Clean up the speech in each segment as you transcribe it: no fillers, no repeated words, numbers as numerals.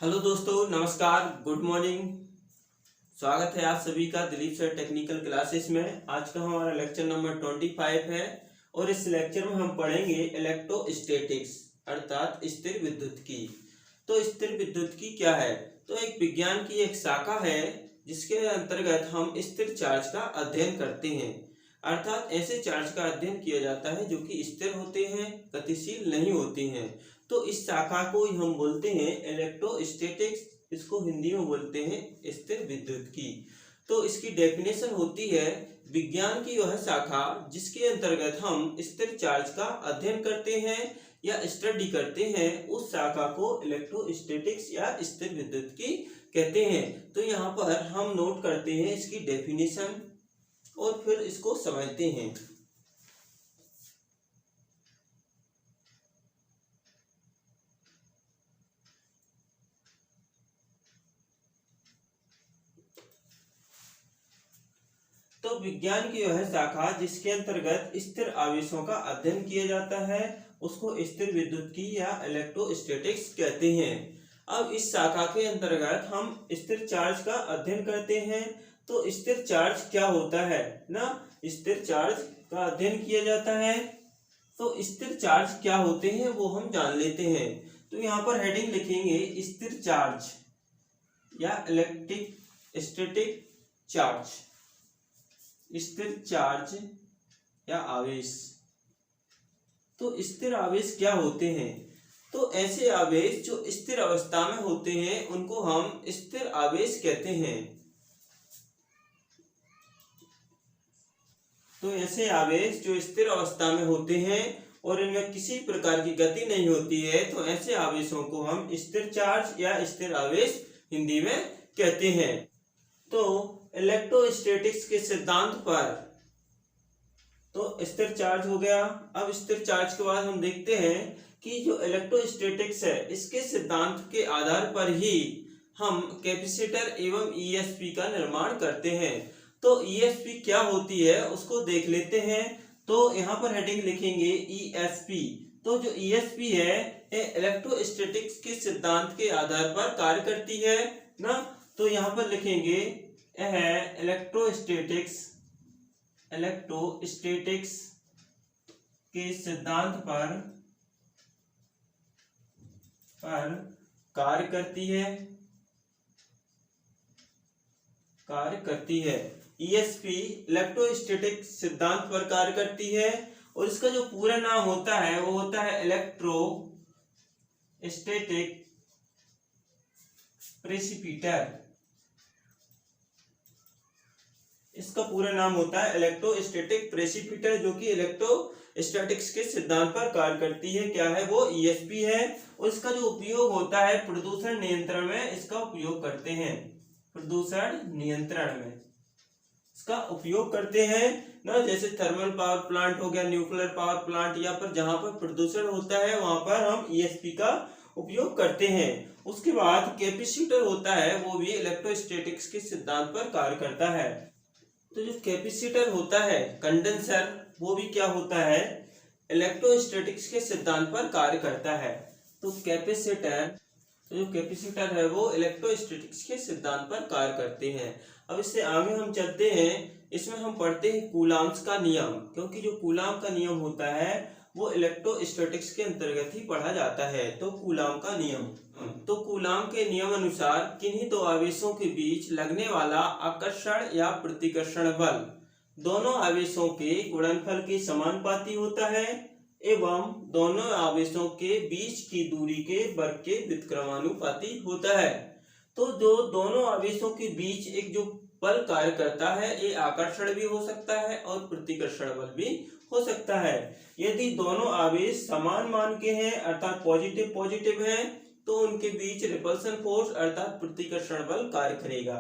Hello दोस्तों, नमस्कार, good morning. स्वागत है आप सभी का दिलीप सर टेक्निकल क्लासेस में। आज का हमारा लेक्चर नंबर 25 है और इस लेक्चर में हम पढ़ेंगे इलेक्ट्रोस्टैटिक्स अर्थात स्थिर विद्युत्की। तो स्थिर विद्युत्की क्या है? तो एक विज्ञान की एक शाखा है जिसके अंतर्गत हम स्थिर चार्ज का अध्ययन करते हैं, अर्थात ऐसे चार्ज का अध्ययन किया जाता है जो कि स्थिर होते हैं, गतिशील नहीं होते हैं। तो इस शाखा को हम बोलते हैं इलेक्ट्रोस्टैटिक्स, इसको हिंदी में बोलते हैं स्थिर विद्युत्की। तो इसकी डेफिनेशन होती है विज्ञान की वह शाखा जिसके अंतर्गत हम स्थिर चार्ज का अध्ययन करते हैं या स्टडी करते हैं, उस शाखा को इलेक्ट्रोस्टैटिक्स या स्थिर विद्युत्की कहते हैं। तो यहाँ पर हम नोट करते हैं इसकी डेफिनेशन और फिर इसको समझते हैं। तो विज्ञान की वह शाखा जिसके अंतर्गत स्थिर आवेशों का अध्ययन किया जाता है उसको स्थिर विद्युत्की या इलेक्ट्रोस्टैटिक्स कहते हैं। अब इस शाखा के अंतर्गत हम स्थिर चार्ज का अध्ययन करते हैं। तो स्थिर चार्ज क्या होता है ना, स्थिर चार्ज का अध्ययन किया जाता है। तो स्थिर चार्ज क्या होते हैं वो हम जान लेते हैं। तो यहाँ पर हेडिंग लिखेंगे स्थिर चार्ज या इलेक्ट्रोस्टैटिक चार्ज, स्थिर चार्ज या आवेश। तो स्थिर आवेश क्या होते हैं? तो ऐसे आवेश जो स्थिर अवस्था में होते हैं उनको हम स्थिर आवेश कहते हैं। तो ऐसे आवेश जो स्थिर अवस्था में होते हैं और इनमें किसी प्रकार की गति नहीं होती है, तो ऐसे आवेशों को हम स्थिर चार्ज या स्थिर आवेश हिंदी में कहते हैं। तो इलेक्ट्रोस्टैटिक्स के सिद्धांत पर तो स्थिर चार्ज हो गया। अब स्थिर चार्ज के बाद हम देखते हैं कि जो इलेक्ट्रोस्टैटिक्स है इसके सिद्धांत के आधार पर ही हम कैपेसिटर एवं ईएसपी का निर्माण करते हैं। तो ईएसपी क्या होती है उसको देख लेते हैं। तो यहाँ पर हेडिंग लिखेंगे ईएसपी। तो जो ईएसपी है इलेक्ट्रोस्टैटिक्स के सिद्धांत के आधार पर कार्य करती है ना। तो यहाँ पर लिखेंगे है इलेक्ट्रोस्टैटिक्स के सिद्धांत पर कार्य करती है। ईएसपी इलेक्ट्रोस्टैटिक सिद्धांत पर कार्य करती है और इसका जो पूरा नाम होता है वो होता है इलेक्ट्रोस्टैटिक प्रेसिपिटर। इसका पूरा नाम होता है इलेक्ट्रोस्टैटिक प्रेसिपिटर, जो कि इलेक्ट्रोस्टैटिक्स के सिद्धांत पर कार्य करती है। क्या है वो? ईएसपी है। और इसका जो उपयोग होता है प्रदूषण नियंत्रण में इसका उपयोग करते हैं। प्रदूषण नियंत्रण में इसका उपयोग करते हैं ना, जैसे थर्मल पावर प्लांट हो गया, न्यूक्लियर पावर प्लांट, या पर जहां पर प्रदूषण होता है वहां पर हम ईएसपी का उपयोग करते हैं। उसके बाद कैपेसिटर होता है वो भी इलेक्ट्रोस्टैटिक्स के सिद्धांत पर कार्य करता है। तो जो कैपेसिटर होता है कंडेंसर, वो भी क्या होता है? इलेक्ट्रोस्टैटिक्स के सिद्धांत पर कार्य करता है। तो जो कैपेसिटर है वो इलेक्ट्रोस्टैटिक्स के सिद्धांत पर कार्य करते हैं। अब इससे आगे हम चलते हैं, इसमें हम पढ़ते हैं कूलाम्स का नियम, क्योंकि जो कूलाम का नियम होता है वो इलेक्ट्रोस्टैटिक्स के अंतर्गत ही पढ़ा जाता है। तो कूलाम का नियम, तो कूलाम के नियम अनुसार किन्हीं दो आवेशों के बीच लगने वाला आकर्षण या प्रतिकर्षण बल दोनों आवेशों के गुणनफल के समानुपाती होता है एवं दोनों आवेशों के बीच की दूरी के वर्ग के व्युत्क्रमानुपाती होता है। तो जो दोनों आवेशों के बीच एक जो बल कार्य करता है ये आकर्षण भी हो सकता है और प्रतिकर्षण बल भी हो सकता है। यदि दोनों आवेश समान मान के हैं अर्थात पॉजिटिव हैं, तो उनके बीच रिपल्सन फोर्स अर्थात प्रतिकर्षण बल कार्य करेगा।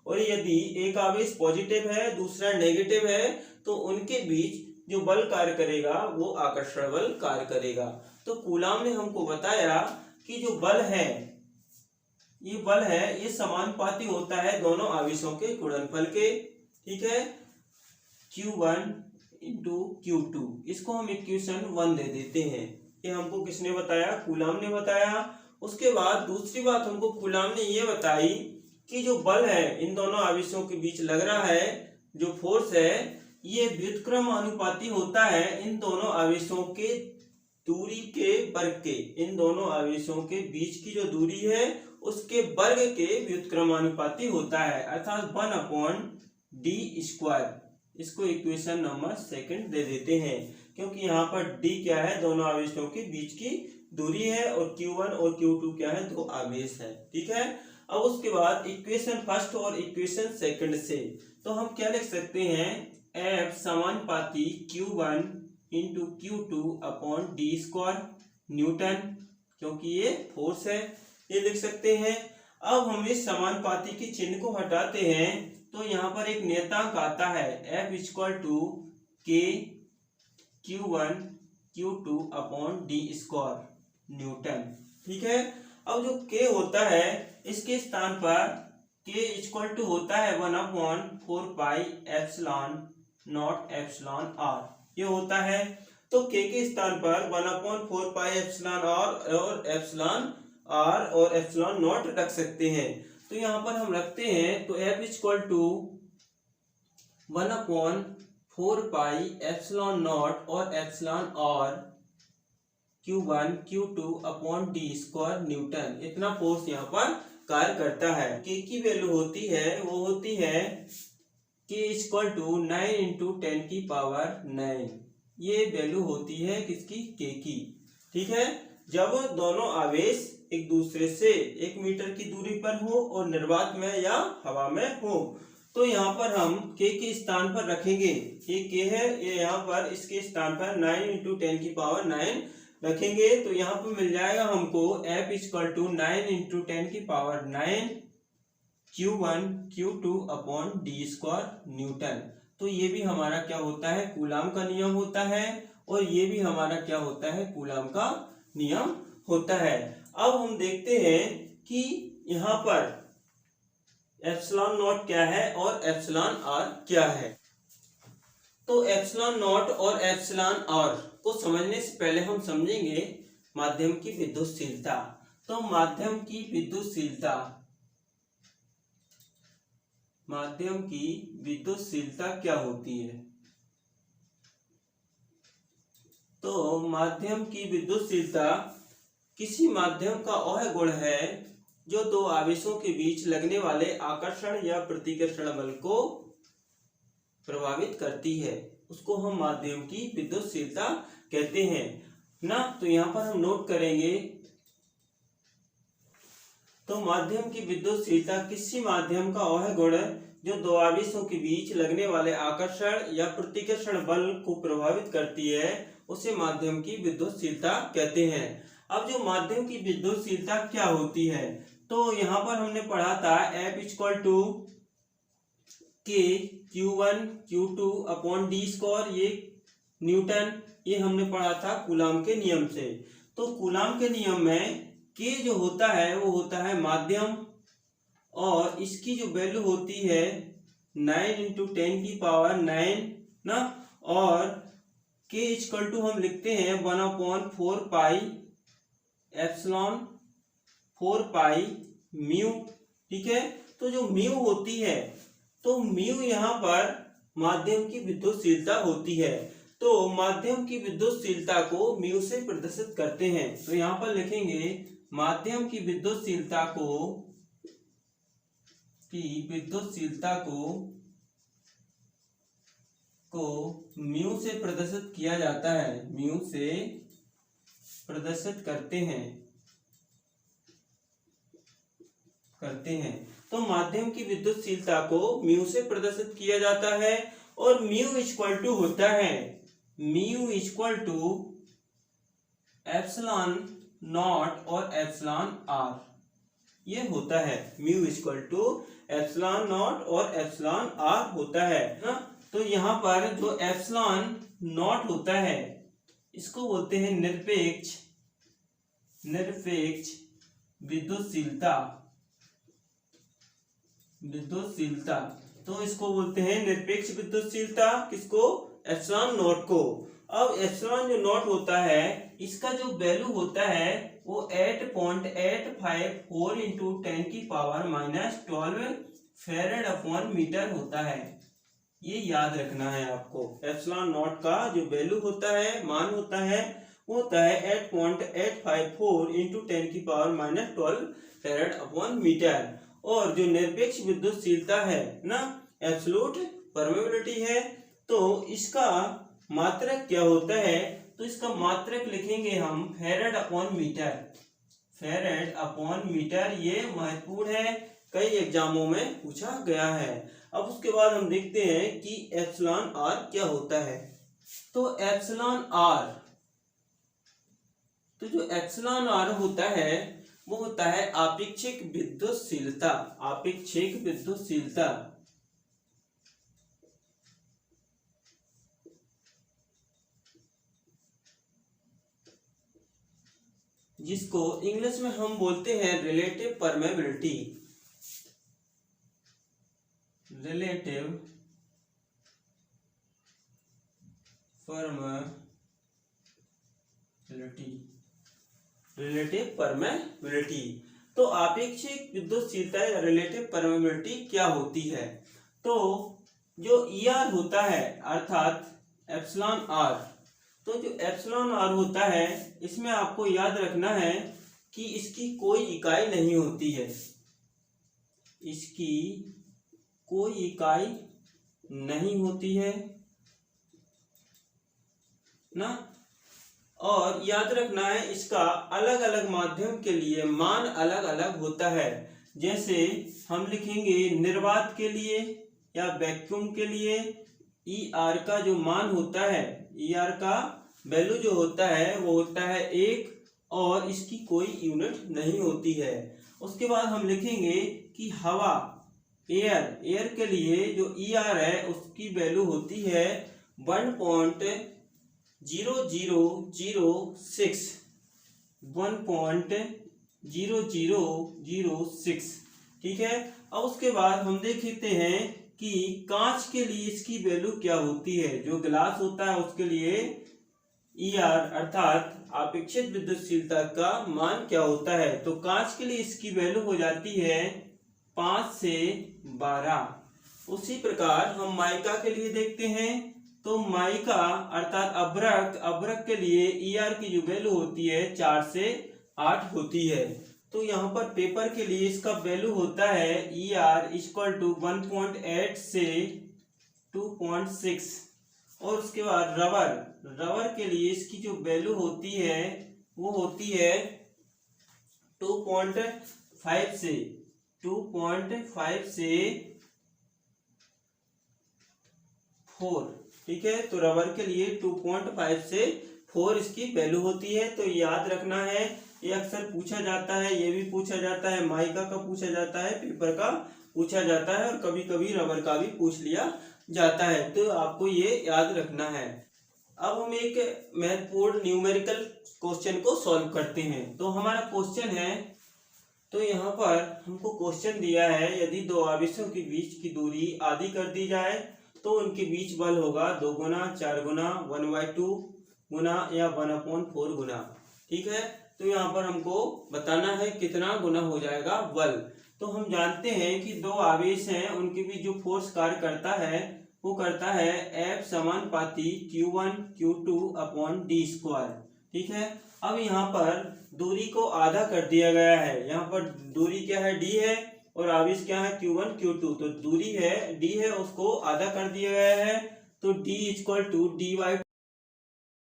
और यदि एक आवेश पॉजिटिव है दूसरा नेगेटिव है, तो उनके बीच जो बल कार्य करेगा वो आकर्षण बल कार्य करेगा। तो कूलाम ने हमको बताया कि जो बल है ये समानुपाती होता है दोनों आवेशों के गुणनफल के। ठीक है, Q1 इंटू Q2, इसको हम इक्वेशन 1 दे देते हैं। ये हमको किसने बताया? कूलाम ने बताया। उसके बाद दूसरी बात हमको कूलाम ने ये बताई कि जो बल है इन दोनों आवेशों के बीच लग रहा है, जो फोर्स है ये व्युत्क्रम अनुपाती होता है इन दोनों आवेशों के दूरी के वर्ग के। इन दोनों आवेशों के बीच की जो दूरी है उसके वर्ग के व्युत्क्रमानुपाती होता है, अर्थात 1/d²। इसको इक्वेशन नंबर 2 दे देते हैं, क्योंकि यहाँ पर d क्या है, दोनों आवेशों के बीच की दूरी है, और q1 और q2 क्या है, दो आवेश है। ठीक है। अब उसके बाद इक्वेशन फर्स्ट और इक्वेशन सेकंड से तो हम क्या लिख सकते हैं, F समानुपाती q1 इंटू q2/d² न्यूटन, क्योंकि ये फोर्स है, ये लिख सकते हैं। अब हम इस समानुपाती के चिन्ह को हटाते हैं तो यहाँ पर एक नियतांक आता है F = K q1 q2/d² Newton. ठीक है। अब जो K होता है इसके स्थान पर K = होता है 1/4πε0ε r, ये होता है। तो K के स्थान पर 1/4πε और एप्सिलॉन r और एप्सिलॉन नॉट रख सकते हैं। तो यहाँ पर हम रखते हैं तो F = 1/4πε0 और epsilon r q1 q2/d² Newton, इतना फोर्स यहाँ पर कार्य करता है। K की वैल्यू होती है, वो होती है K = 9 × 10⁹ ये वैल्यू होती है किसकी, K की। ठीक है। जब दोनों आवेश एक दूसरे से 1 मीटर की दूरी पर हो और निर्वात में या हवा में हो, तो यहाँ पर हम K के स्थान पर रखेंगे, ये K है, ये यहाँ पर इसके स्थान पर 9 × 10⁹ रखेंगे। तो यहाँ पर मिल जाएगा हमको F = 9 × 10⁹ q1 q2/d² न्यूटन। तो ये भी हमारा क्या होता है, कूलाम का नियम होता है, और ये भी हमारा क्या होता है, कूलाम का नियम होता है। अब हम देखते हैं कि यहाँ पर एप्सिलॉन नॉट क्या है और एप्सिलॉन r क्या है। तो एप्सिलॉन नॉट और एप्सिलॉन r को समझने से पहले हम समझेंगे माध्यम की विद्युतशीलता। तो माध्यम की विद्युतशीलता क्या होती है। तो माध्यम की विद्युतशीलता किसी माध्यम का वह गुण है जो दो आवेशों के बीच लगने वाले आकर्षण या प्रतिकर्षण बल को प्रभावित करती है, उसको हम माध्यम की विद्युतशीलता कहते हैं ना। तो यहाँ पर हम नोट करेंगे, तो माध्यम की विद्युतशीलता किसी माध्यम का वह गुण जो दो आवेशों के बीच लगने वाले आकर्षण या प्रतिकर्षण बल को प्रभावित करती है, उसे माध्यम की विद्युतशीलता कहते हैं। अब जो माध्यम की विद्युतशीलता क्या होती है, तो यहाँ पर हमने पढ़ा था F = K q1 q2/d², ये न्यूटन, ये हमने पढ़ा था कूलाम के नियम से। तो कूलाम के नियम में K जो होता है वो होता है माध्यम, और इसकी जो वैल्यू होती है 9 × 10⁹ ना, और K = हम लिखते हैं 1/4πε⁴ ठीक है। तो जो म्यू होती है, तो म्यू यहाँ पर माध्यम की विद्युतशीलता होती है। तो माध्यम की विद्युतशीलता को म्यू से प्रदर्शित करते हैं। तो यहाँ पर लिखेंगे माध्यम की विद्युतशीलता को म्यू से प्रदर्शित किया जाता है, म्यू से प्रदर्शित करते हैं। तो माध्यम की विद्युतशीलता को म्यू से प्रदर्शित किया जाता है, और म्यू = होता है एप्सिलॉन नॉट और एप्सिलॉन r, ये होता है म्यू = एप्सिलॉन नॉट और एप्सिलॉन r होता है ना। तो यहाँ पर जो एप्सिलॉन नॉट होता है इसको बोलते हैं निरपेक्ष विद्युतशीलता। तो इसको बोलते हैं निरपेक्ष विद्युतशीलता, किसको, एप्सिलॉन नॉट को। अब एप्सिलॉन जो नॉट होता है इसका जो वैल्यू होता है वो 8.854 इंटू 10 की पावर -12 फेरेड अपॉन मीटर होता है। ये याद रखना है आपको। एप्सिलॉन नॉट का जो वैल्यू होता है, मान होता है, वो होता है 8.854 इंटू 10 की पावर -12 फेरेड अपॉन मीटर। और जो निरपेक्ष विद्युतशीलता है ना, एब्सोल्यूट परमेबिलिटी है, तो इसका मात्रक क्या होता है? तो इसका मात्रक लिखेंगे हम फेरेड अपॉन मीटर। फेरेड अपॉन मीटर, ये महत्वपूर्ण है, कई एग्जामों में पूछा गया है। अब उसके बाद हम देखते हैं कि एप्सिलॉन आर क्या होता है। तो एप्सिलॉन आर, तो जो एप्सिलॉन आर होता है वो होता है आपेक्षिक विद्युतशीलता। आपेक्षिक विद्युतशीलता, जिसको इंग्लिश में हम बोलते हैं relative permeability. Relative permeability, relative permeability. तो आपेक्षिक विद्युतशीलता या रिलेटिव परमेबिलिटी क्या होती है? तो जो ईआर होता है अर्थात एप्सिलॉन आर, तो जो एप्सिलॉन आर होता है इसमें आपको याद रखना है कि इसकी कोई इकाई नहीं होती है। इसकी कोई इकाई नहीं होती है ना। और याद रखना है इसका अलग अलग माध्यम के लिए मान अलग अलग होता है। जैसे हम लिखेंगे निर्वात के लिए या वैक्यूम के लिए ई आर का जो मान होता है, ई आर का वैल्यू जो होता है वो होता है 1 और इसकी कोई यूनिट नहीं होती है। उसके बाद हम लिखेंगे कि हवा, एयर के लिए जो ई आर है उसकी वैल्यू होती है 1.0006, 1.0006, ठीक है। अब उसके बाद हम देखते हैं कि कांच के लिए इसकी वैल्यू क्या होती है। जो ग्लास होता है उसके लिए ईआर अर्थात आपेक्षिक विद्युतशीलता का मान क्या होता है? तो कांच के लिए इसकी वैल्यू हो जाती है 5 से 12। उसी प्रकार हम माइका के लिए देखते हैं, तो माइका अर्थात अभ्रक के लिए ईआर की जो वैल्यू होती है 4 से 8 होती है। तो यहाँ पर पेपर के लिए इसका वैल्यू होता है ईआर इक्वल टू 1.8 से 2.6। और उसके बाद रबर के लिए इसकी जो वैल्यू होती है वो होती है 2.5 से 4, ठीक है। तो रबर के लिए 2.5 से 4 इसकी वैल्यू होती है। तो याद रखना है, ये अक्सर पूछा जाता है, ये भी पूछा जाता है, माइका का पूछा जाता है, पेपर का पूछा जाता है और कभी कभी रबर का भी पूछ लिया जाता है। तो आपको ये याद रखना है। अब हम एक महत्वपूर्ण न्यूमेरिकल क्वेश्चन को सॉल्व करते हैं। तो हमारा क्वेश्चन है, तो यहाँ पर हमको क्वेश्चन दिया है यदि दो आवेशों के बीच की दूरी आधी कर दी जाए तो उनके बीच बल होगा 2 गुना, 4 गुना, 1/2 गुना या 1/4 गुना, ठीक है। तो यहाँ पर हमको बताना है कितना गुना हो जाएगा बल। तो हम जानते हैं कि दो आवेश हैं, उनके बीच जो फोर्स कार्य करता है वो करता है F समानुपाती Q1 Q2 अपॉन d², ठीक है। अब यहाँ पर दूरी को आधा कर दिया गया है। यहाँ पर दूरी क्या है? d है और आवेश क्या है? Q1 Q2। तो दूरी है d है, उसको आधा कर दिया गया है, तो d इक्वल टू dy।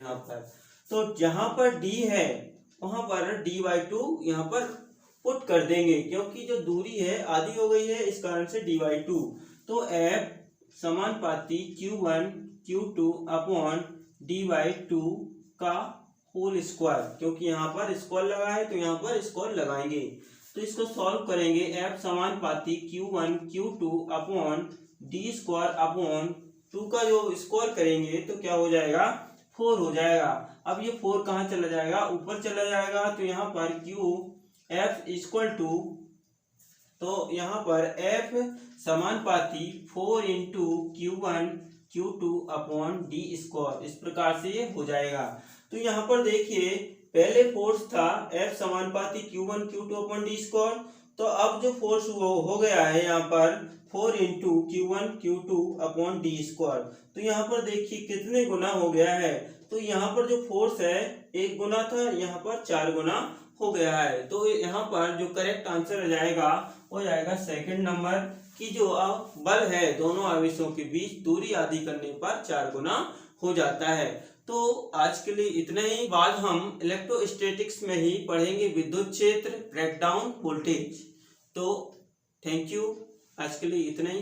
यहाँ पर तो जहां पर d है वहां पर dy2 यहाँ पर पुट कर देंगे, क्योंकि जो दूरी है आधी हो गई है, इस कारण से dy2। तो F समानुपाती Q1 Q2 अपॉन dy2 का होल स्क्वायर, क्योंकि यहाँ पर स्क्वायर लगा है तो यहाँ पर स्क्वायर लगाएंगे। तो इसको सॉल्व करेंगे, F समानुपाती Q1 Q2 upon d² upon 2 का जो स्क्वायर करेंगे तो क्या हो जाएगा? 4 हो जाएगा। अब ये 4 कहाँ चला जाएगा? ऊपर चला जाएगा। तो यहाँ पर Q F इक्वल टू, तो यहाँ पर F समानुपाती 4 into Q1 Q2 upon d², इस प्रकार से ये हो जाएगा। तो यहाँ पर देखिए पहले फोर्स था F समानुपाती Q1 Q2 अपन डी स्क्वायर, तो अब जो फोर्स हो गया है यहाँ पर 4 into Q1 Q2 upon D square. तो यहाँ पर देखिए कितने गुना हो गया है, तो यहाँ पर जो फोर्स है 1 गुना था, यहाँ पर 4 गुना हो गया है। तो यहाँ पर जो करेक्ट आंसर हो जाएगा वो जाएगा सेकंड नंबर की जो बल है दोनों आवेशों के बीच दूरी आदि करने पर 4 गुना हो जाता है। तो आज के लिए इतना ही। बाद हम इलेक्ट्रोस्टैटिक्स में ही पढ़ेंगे विद्युत क्षेत्र, ब्रेकडाउन, वोल्टेज। तो थैंक यू, आज के लिए इतना ही।